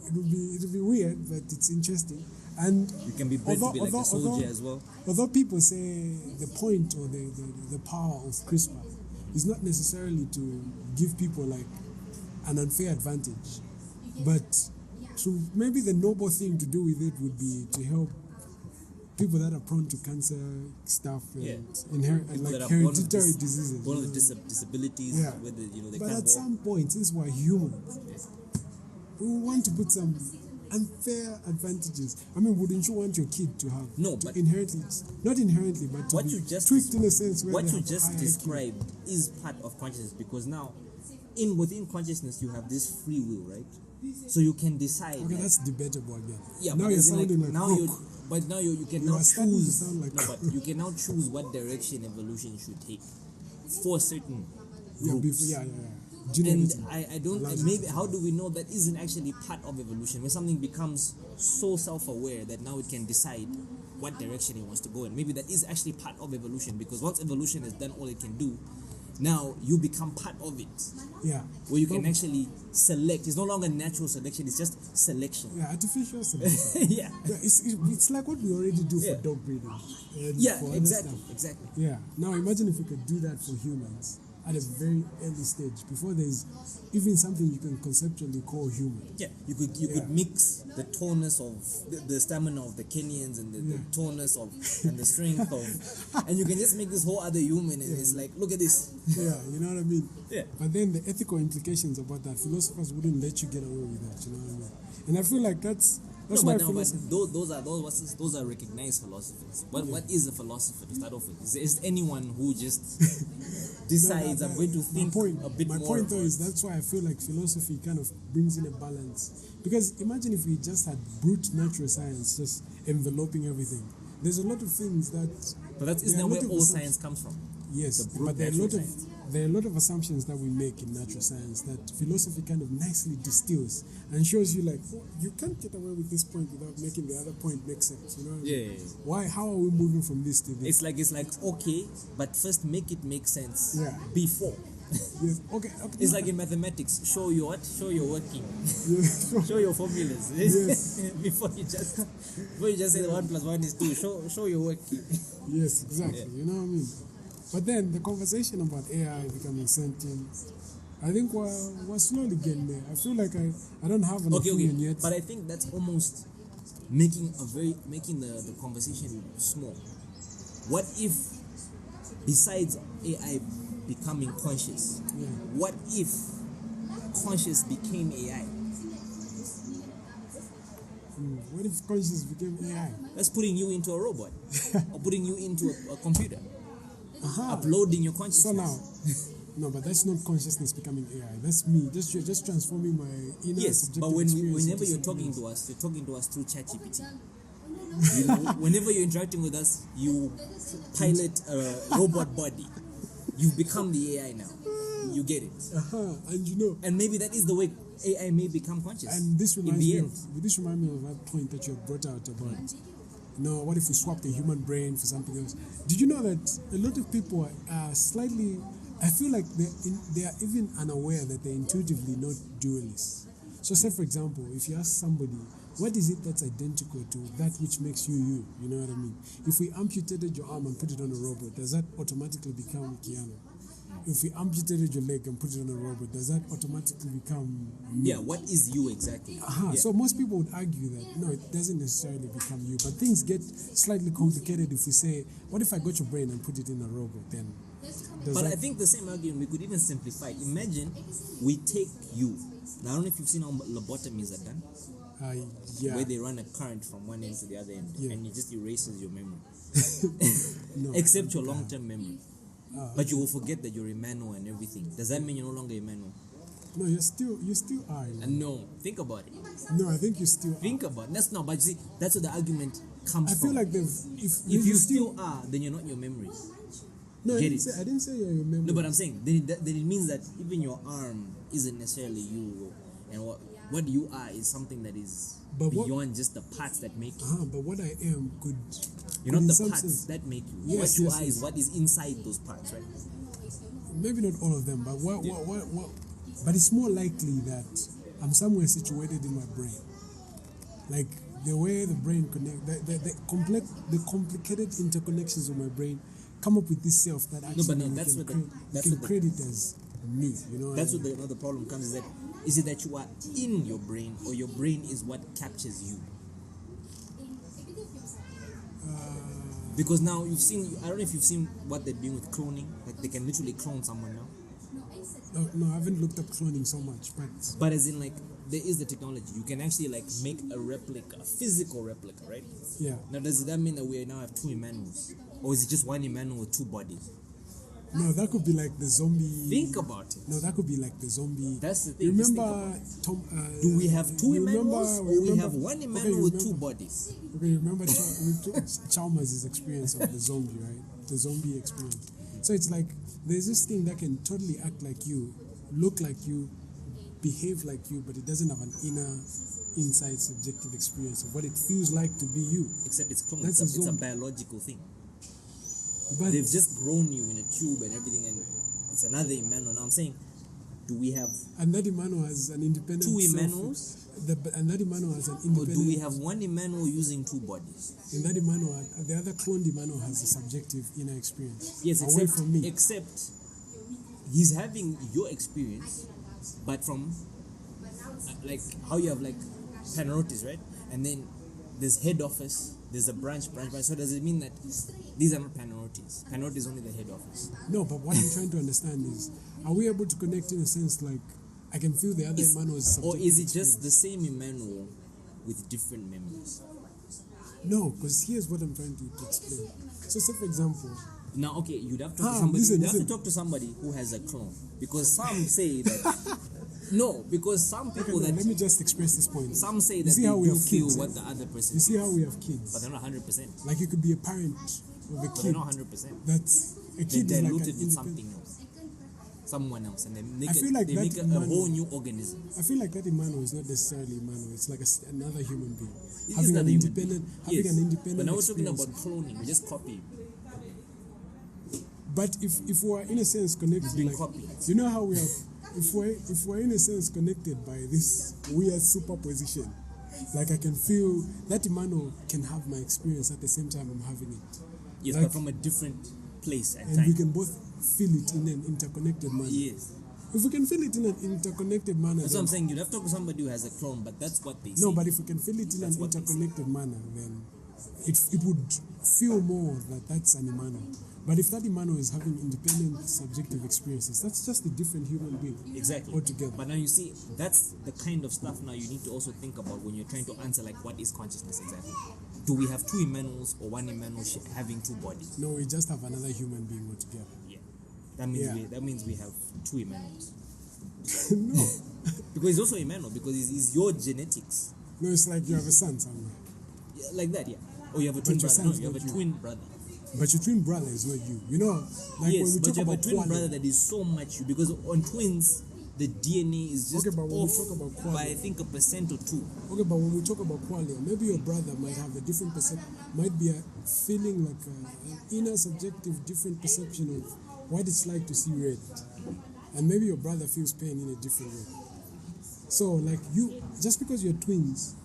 It'll be weird, but it's interesting. And you can be bred to be like a soldier as well. Although people say the point or the power of CRISPR is not necessarily to give people like an unfair advantage, but maybe the noble thing to do with it would be to help people that are prone to cancer stuff and People like that are hereditary diseases. born with disabilities, Yeah. where they But can't at walk. some point, since we're humans, we want to put some unfair advantages. I mean, wouldn't you want your kid to have But inherently, not inherently, but to what be you just tweaked in a sense where what they you have just high IQ? described is part of consciousness, because now within consciousness you have this free will, right? So you can decide. Okay, that's debatable again. Yeah, now but you're as in, sounding like now Crook. you can You now are starting to choose. sound like No, but you can now choose what direction evolution should take for certain groups. Yeah. And Genetic. I don't maybe how do we know that isn't actually part of evolution, when something becomes so self-aware that now it can decide what direction it wants to go in? Maybe that is actually part of evolution, because once evolution has done all it can do, now you become part of it, Yeah. where you can actually select. It's no longer natural selection, it's just selection. Yeah, artificial selection. Yeah. It's like what we already do for Yeah. dog breeding. And Yeah, for other exactly, stuff. exactly. Yeah. Now imagine if we could do that for humans at a very early stage, before there's even something you can conceptually call human. Yeah, you could mix the tonus of the stamina of the Kenyans and the tonus of and the strength of, and you can just make this whole other human, and it's like, look at this. Yeah, you know what I mean? Yeah. But then the ethical implications about that, philosophers wouldn't let you get away with that, you know what I mean? And I feel like that's why philosophers... Those are recognized philosophers. What is a philosopher to start off with? Is anyone who just decides I'm going to think a bit more. My point though is that's why I feel like philosophy kind of brings in a balance. Because imagine if we just had brute natural science just enveloping everything. There's a lot of things that... But isn't that where all science comes from? Yes, but there are a lot of assumptions that we make in natural science that philosophy kind of nicely distills and shows you like, oh, you can't get away with this point without making the other point make sense. You know what I mean? Yeah. Why? How are we moving from this to this? It's like okay, but first make it make sense. Yeah. Before. Yes. Okay. It's like in mathematics. Show your working. Yes. Show your formulas. Yes. before you just say 1 + 1 is 2. Show your working. Yes, exactly. Yeah. You know what I mean? But then the conversation about AI becoming sentient, I think we're slowly getting there. I feel like I don't have an opinion yet. But I think that's almost making the conversation small. What if, besides AI becoming conscious, what if conscious became AI? What if conscious became AI? That's putting you into a robot or putting you into a computer. Uploading your consciousness. So now, no, but that's not consciousness becoming AI. That's me. You're just transforming my inner subjective but whenever you're talking to us through ChatGPT. Whenever you're interacting with us, you pilot a robot body. You've become the AI now. You get it. And you know. And maybe that is the way AI may become conscious. And this reminds me of that point that you had brought out about. No, what if we swap the human brain for something else? Did you know that a lot of people are slightly... I feel like they are even unaware that they're intuitively not dualists. So say, for example, if you ask somebody, what is it that's identical to that which makes you you? You know what I mean? If we amputated your arm and put it on a robot, does that automatically become Keanu? If we amputated your leg and put it on a robot, does that automatically become me? Yeah, what is you exactly? So most people would argue that, no, it doesn't necessarily become you. But things get slightly complicated if we say, what if I got your brain and put it in a robot? Then I think the same argument, we could even simplify it. Imagine we take you. Now, I don't know if you've seen how lobotomies are done. Where they run a current from one end to the other end, and it just erases your memory. Except your long-term memory. But you will forget that you're Emmanuel and everything. Does that mean you're no longer Emmanuel? No, you still are. No, think about it. No, I think you still think about it. That's not, but you see, that's what the argument comes from. I feel like if you still are, then you're not your memory. No, I didn't say you're your memory. No, but I'm saying then it means that even your arm isn't necessarily you, and what you are is something that is beyond just the parts that make you. But what I am could... You're not the parts that make you. Yes, what you are is what is inside those parts, right? Maybe not all of them, but what? But it's more likely that I'm somewhere situated in my brain. Like the way the brain connects, the complicated interconnections of my brain come up with this self that actually you can credit as me. You know. That's what another problem comes is that you are in your brain, or your brain is what captures you? Because now you've seen, I don't know if you've seen what they're doing with cloning. Like they can literally clone someone now. No, I haven't looked up cloning so much, but as in like there is the technology. You can actually like make a replica, a physical replica, right? yeah. Now does that mean that we now have two Emmanuels, or is it just one Emmanuel with two bodies? No, that could be like the zombie. Think about it. No, that could be like the zombie. That's the thing. Remember Tom? Do we have two Emmanuels, or we have one Emmanuel with two remember, bodies? Okay, remember Chalmers' experience of the zombie, right? The zombie experience. So it's like there's this thing that can totally act like you, look like you, behave like you, but it doesn't have an inside subjective experience of what it feels like to be you. Except it's cloned. That's it's a biological thing. But they've just grown you in a tube and everything, and it's another Emmanuel. Now I'm saying, do we have and that Emmanuel has an independent two Emmanuels? And that Emmanuel has an Or independent. do we have one Emmanuel using two bodies? In that Emmanuel, the other cloned Emmanuel has a subjective inner experience. Yes, away except, from me. except he's having your experience, but from like how you have like panoritis, right? And then there's head office, there's a branch. So does it mean that these are not panoritis? Panoritis is only the head office. No, but what I'm trying to understand is, are we able to connect in a sense like I can feel the other Emmanuel's or is it subjective just experience? the same Emmanuel with different members? No, because here's what I'm trying to explain. So, say for example, Now, okay, you'd have to talk to somebody. listen, You'd have to listen. talk to somebody who has a clone, because some say that no, because some okay, people no, that let me just express this point. some say You that see they how we do have feel kids, what the other person You see how feels, we have kids? but they're not 100%. Like you could be a parent of a But kid. they're not 100%. That's a They're kid is like an diluted with independent. something else, someone else, and they make I feel like they that make a Emmanuel- whole new organism. I feel like that Emmanuel is not necessarily Emmanuel. It's like another human being It is having not an a human independent, being. having Yes. an independent. But now we're talking experience. about cloning. We just copy. But if we're in a sense connected, being like, copied. you know how we have, if we're in a sense connected by this weird superposition, like I can feel that Emmanuel can have my experience at the same time I'm having it. Yes, Like- but from a different place and And we time. can both feel it in an interconnected manner. Yes. If we can feel it in an interconnected manner, That's what then, I'm saying. You'd have to talk to somebody who has a clone, but that's what they say. no, but if we can feel it in That's an what they say. interconnected manner, then it would feel more that that's an Emmanuel. But if that Emmanuel is having independent subjective experiences, that's just a different human being. Exactly. Altogether. But now you see, that's the kind of stuff now you need to also think about when you're trying to answer like what is consciousness exactly. Do we have two Emmanuels or one Emmanuel having two bodies? No, we just have another human being altogether. Yeah. That means Yeah. that means we have two Emmanuels. No. Because he's also Emmanuel, because he's your genetics. No, it's like you have a son somewhere. Yeah, like that, yeah. Or you have a twin But your brother. No, son's you have a not you. twin brother. But your twin brother is not you. You know, like Yes, when we but talk you have a about twin qualia, brother that is so much you, because on twins the DNA is just Okay, but when we off talk about qualia- by I think 1% or 2%. Okay, but when we talk about qualia, maybe your brother might have a different perception, might be a feeling like an inner subjective different perception of what it's like to see red. And maybe your brother feels pain in a different way. So, like you, just because you're twins,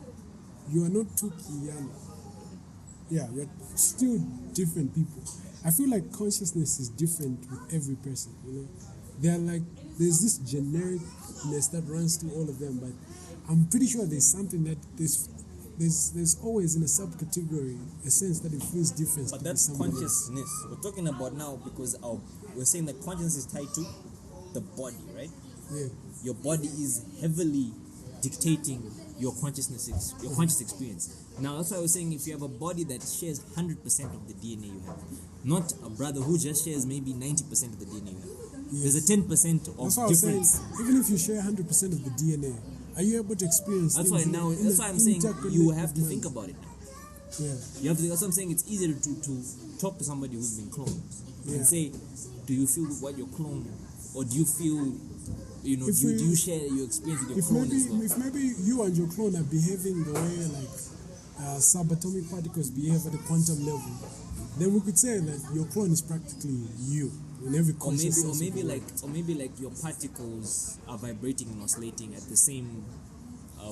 you are not two Kiyana. Yeah, you're still different people. I feel like consciousness is different with every person, you know. They're like, there's this genericness that runs through all of them, but I'm pretty sure there's something that there's always in a subcategory a sense that it feels different. But to that's somebody else. consciousness. We're talking about now because we're saying that consciousness is tied to the body, right? Yeah. Your body is heavily dictating your consciousness, your conscious experience. Now that's why I was saying if you have a body that shares 100% of the DNA you have, not a brother who just shares maybe 90% of the DNA you have. There's a 10% of That's why I was saying, difference. even if you share 100% of the DNA, are you able to experience That's things why now. in That's an why I'm saying you interconnected have to manner? think about it now. Yeah. You have to. That's what I'm saying. It's easier to talk to somebody who's been cloned Yeah. and say, "Do you feel what your clone, or do you feel, you know, If do we- you share your experience with your If clone maybe, as well?" if maybe you and your clone are behaving the way like subatomic particles behave at the quantum level, then we could say that your clone is practically you in every Or conscious sense of maybe the like, word. or maybe like your particles are vibrating and oscillating at the same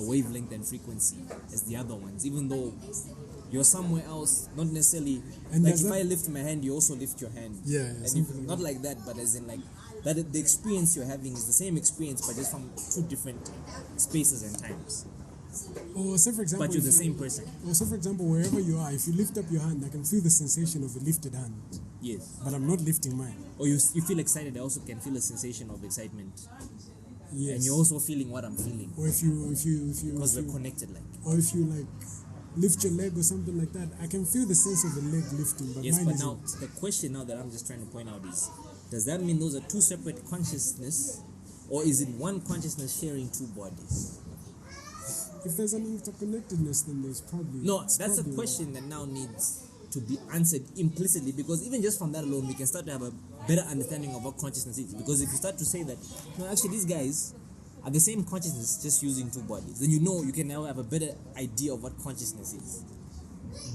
wavelength and frequency as the other ones, even though you're somewhere else, not necessarily. And Like does if that- I lift my hand, you also lift your hand. Yeah, And something if, like not that. like that, but as in like that, the experience you're having is the same experience, but just from two different spaces and times. Or say for example, but you're the if same person. Or say for example, wherever you are, if you lift up your hand, I can feel the sensation of a lifted hand, Yes. but I'm not lifting mine. Or you feel excited, I also can feel a sensation of excitement. Yes. And you're also feeling what I'm feeling. Or if you Because we're connected like. or if you like lift your leg or something like that, I can feel the sense of the leg lifting, but Yes, mine but isn't. now the question now that I'm just trying to point out is, does that mean those are two separate consciousness, or is it one consciousness sharing two bodies? If there's an interconnectedness, then there's probably No, it's that's a probably- question that now needs to be answered implicitly, because even just from that alone, we can start to have a better understanding of what consciousness is. Because if you start to say that, no, actually these guys are the same consciousness, just using two bodies, then you can now have a better idea of what consciousness is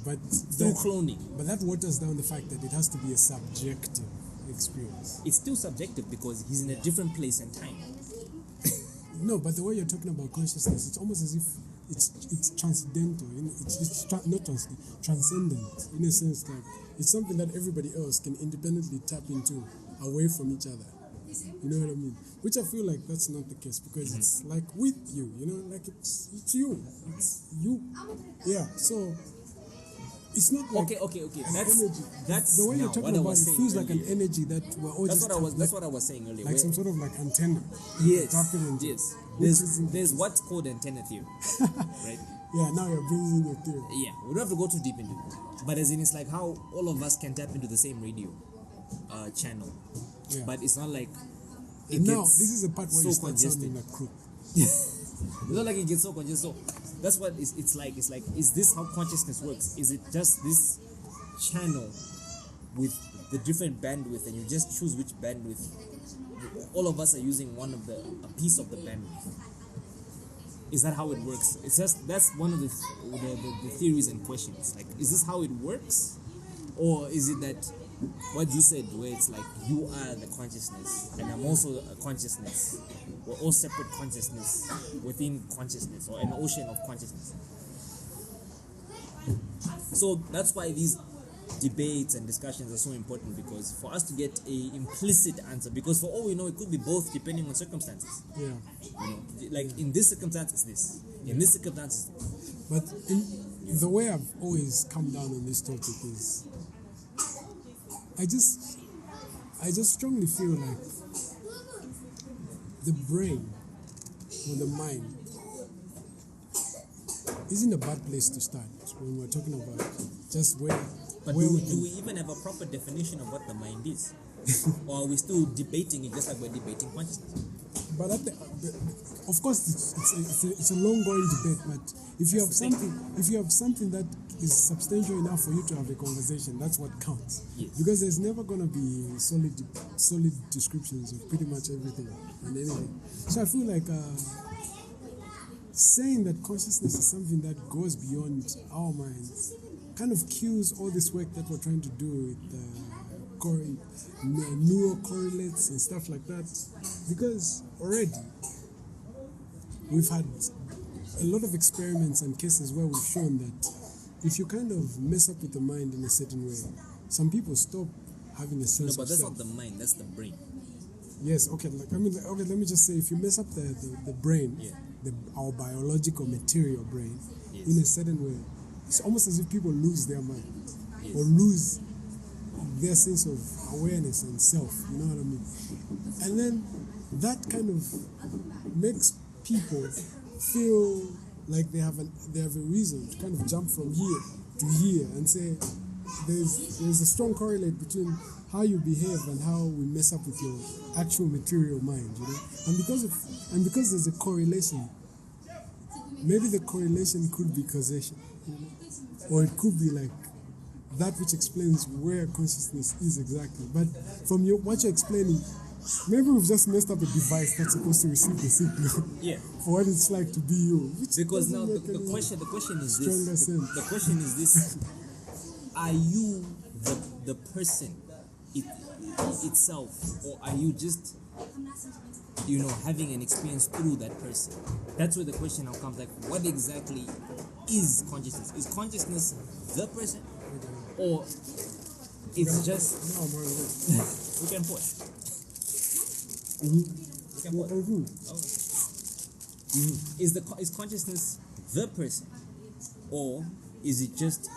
But through cloning. But that waters down the fact that it has to be a subjective experience. It's still subjective because he's in a different place and time. No, but the way you're talking about consciousness, it's almost as if it's transcendental. Transcendent in a sense that it's something that everybody else can independently tap into away from each other. You know what I mean? Which I feel like that's not the case, because it's like with you, like it's you. It's you. Yeah. So it's not like Okay. an That's energy. that's The way you're now talking what I about was it saying feels like an earlier. energy that we're all That's just what I was saying earlier. like some sort of like antenna. Yes. tapping into, Yes. which isn't- There's what's called antenna theory, right? Yeah, now you're bringing in your theory. Yeah, we don't have to go too deep into it. But as in, it's like how all of us can tap into the same radio channel. Yeah. But it's not like it And now gets this is the part where so you start congested. sounding like Crook. It's not like it gets so congested. So that's what it's like. It's like, is this how consciousness works? Is it just this channel with the different bandwidth, and you just choose which bandwidth? All of us are using a piece of the bandwidth. Is that how it works? It's just, that's one of the theories and questions. Like, is this how it works, or is it that what you said, where it's like you are the consciousness and I'm also a consciousness? We're all separate consciousness within consciousness, or an ocean of consciousness. So that's why these debates and discussions are so important, because for us to get a implicit answer, because for all we know it could be both depending on circumstances. Yeah. Like in this circumstance it's this, in this circumstance it's this. But the way I've always come down on this topic is I just strongly feel like the brain or the mind isn't a bad place to start when we're talking about just where. But where do we even have a proper definition of what the mind is? Or are we still debating it just like we're debating consciousness? But of course, it's a long-going debate. But if you have something that is substantial enough for you to have a conversation, that's what counts. Yes. Because there's never going to be solid descriptions of pretty much everything and anything. So I feel like saying that consciousness is something that goes beyond our minds kind of kills all this work that we're trying to do with neural correlates and stuff like that, because already we've had a lot of experiments and cases where we've shown that if you kind of mess up with the mind in a certain way, some people stop having a No, sense but of that's self. not the mind, that's the brain. Yes, okay, let me just say, if you mess up the brain, Yeah. our biological material brain, Yes. in a certain way, it's almost as if people lose their mind Yes. or lose their sense of awareness and self, you know what I mean? And then that kind of makes people feel like they have a reason to kind of jump from here to here and say there's a strong correlate between how you behave and how we mess up with your actual material mind, and because there's a correlation, maybe the correlation could be causation, or it could be like that which explains where consciousness is exactly. But from what you're explaining, maybe we've just messed up a device that's supposed to receive the signal Yeah. for what it's like to be you. Which Because doesn't now make the any question is stronger this. sense. The question is this: are you the person itself, or are you just having an experience through that person? That's where the question now comes. Like, what exactly is consciousness? Is consciousness the person, or it's just No, man. we can push? Mm-hmm. We can push. Mhm. Is consciousness the person, or is it just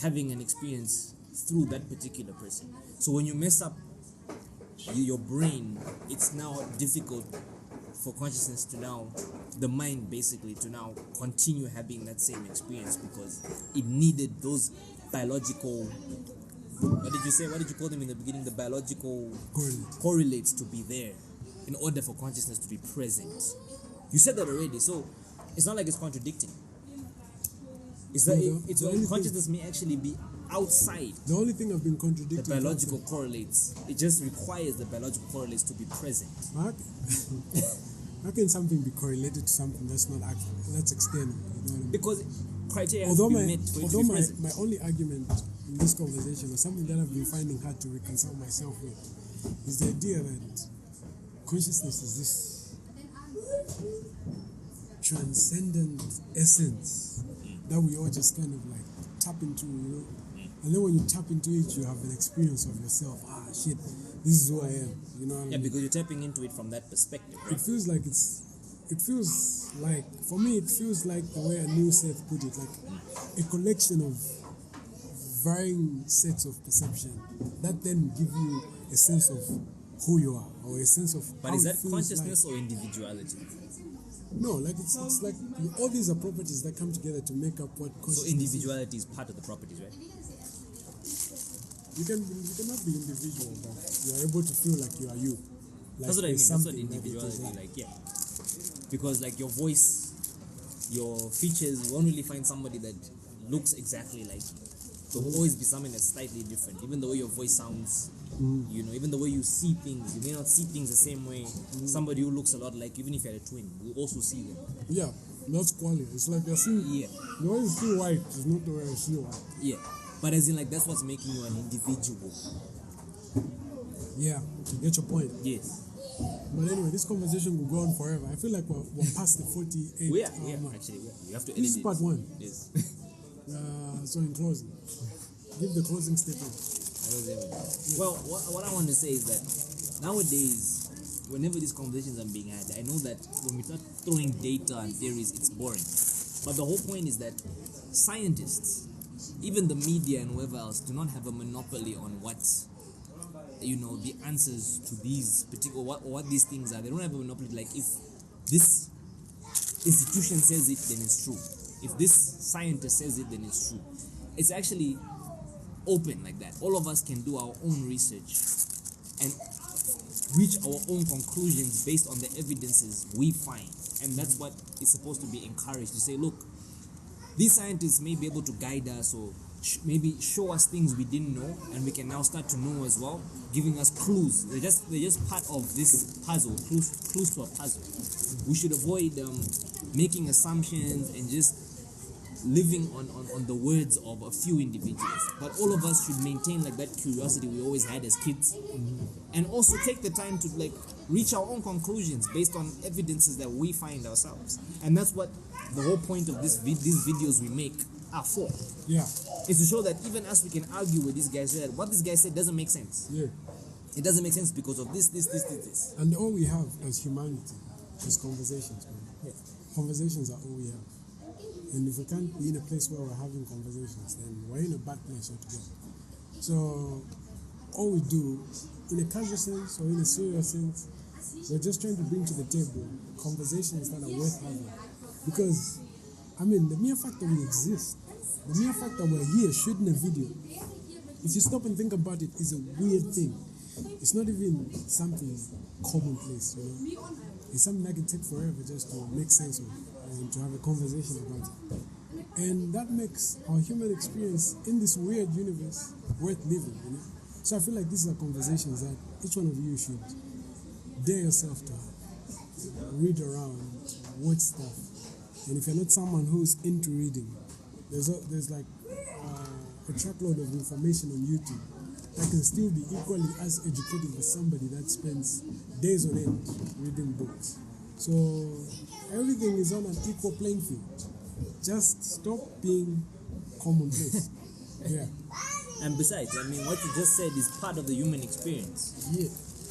having an experience through that particular person? So when you mess up your brain, it's now difficult for consciousness to now, the mind basically, to now continue having that same experience because it needed those biological, what did you call them in the beginning? The biological correlates to be there in order for consciousness to be present. You said that already, so it's not like it's contradicting. It's that consciousness may actually be outside. The only thing I've been contradicting. The biological correlates. It just requires the biological correlates to be present. How can something be correlated to something that's not actual? That's external. You know what I mean? Because criteria have to be met for it to be present. My only argument in this conversation, or something that I've been finding hard to reconcile myself with, is the idea that consciousness is this transcendent essence that we all just kind of like tap into, you know. And then when you tap into it, you have an experience of yourself. Shit, this is who I am. You know what I mean? Yeah, because you're tapping into it from that perspective, right? It feels like, for me, it feels like the way Anil Seth put it, like a collection of varying sets of perception that then give you a sense of who you are, or a sense of. But is that consciousness or individuality? No, like it's like all these are properties that come together to make up what consciousness. So individuality is part of the properties, right? You cannot be individual, but you are able to feel like you are you. Like that's what I mean. That's what individuality like, yeah. Because like your voice, your features, you won't really find somebody that looks exactly like you. There will always be something that's slightly different. Even the way your voice sounds, you know, even the way you see things, you may not see things the same way. Somebody who looks a lot like, even if you're a twin, you also see them. Yeah, that's quality. It's like you're seeing. Yeah. The way you see white is not the way I see white. Yeah. But as in, like, that's what's making you an individual. Yeah, to get your point. Yes. But anyway, this conversation will go on forever. I feel like we're past the 48. We are, actually, we are. You have to edit this is part one. Yes. So in closing, give the closing statement. Well, what I want to say is that nowadays, whenever these conversations are being had, I know that when we start throwing data and theories, it's boring. But the whole point is that scientists, even the media and whoever else, do not have a monopoly on what, you know, the answers to these particular, what these things are. They don't have a monopoly. Like, if this institution says it, then it's true. If this scientist says it, then it's true. It's actually open like that. All of us can do our own research and reach our own conclusions based on the evidences we find. And that's what is supposed to be encouraged, to say, look, these scientists may be able to guide us or maybe show us things we didn't know, and we can now start to know as well, giving us clues. They're just part of this puzzle, clues to a puzzle. We should avoid making assumptions and just living on the words of a few individuals. But all of us should maintain like that curiosity we always had as kids, and also take the time to like reach our own conclusions based on evidences that we find ourselves. And that's what the whole point of these videos we make are for. Yeah. Is to show that even us, we can argue with these guys that what this guy said doesn't make sense. Yeah. It doesn't make sense because of this. And all we have as humanity is conversations, man. Yeah. Conversations are all we have. And if we can't be in a place where we're having conversations, then we're in a bad place altogether. So all we do, in a casual sense or in a serious sense, we're just trying to bring to the table conversations that are worth having. Because, I mean, the mere fact that we exist, the mere fact that we're here shooting a video, if you stop and think about it, is a weird thing. It's not even something commonplace, you know. It's something that can take forever just to make sense of and to have a conversation about it. And that makes our human experience in this weird universe worth living, you know. So I feel like these are conversations that each one of you should dare yourself to have. Read around, watch stuff. And if you're not someone who's into reading, there's like a truckload of information on YouTube that can still be equally as educating as somebody that spends days on end reading books. So everything is on an equal playing field. Just stop being commonplace. Yeah. And besides, I mean, what you just said is part of the human experience. Yeah.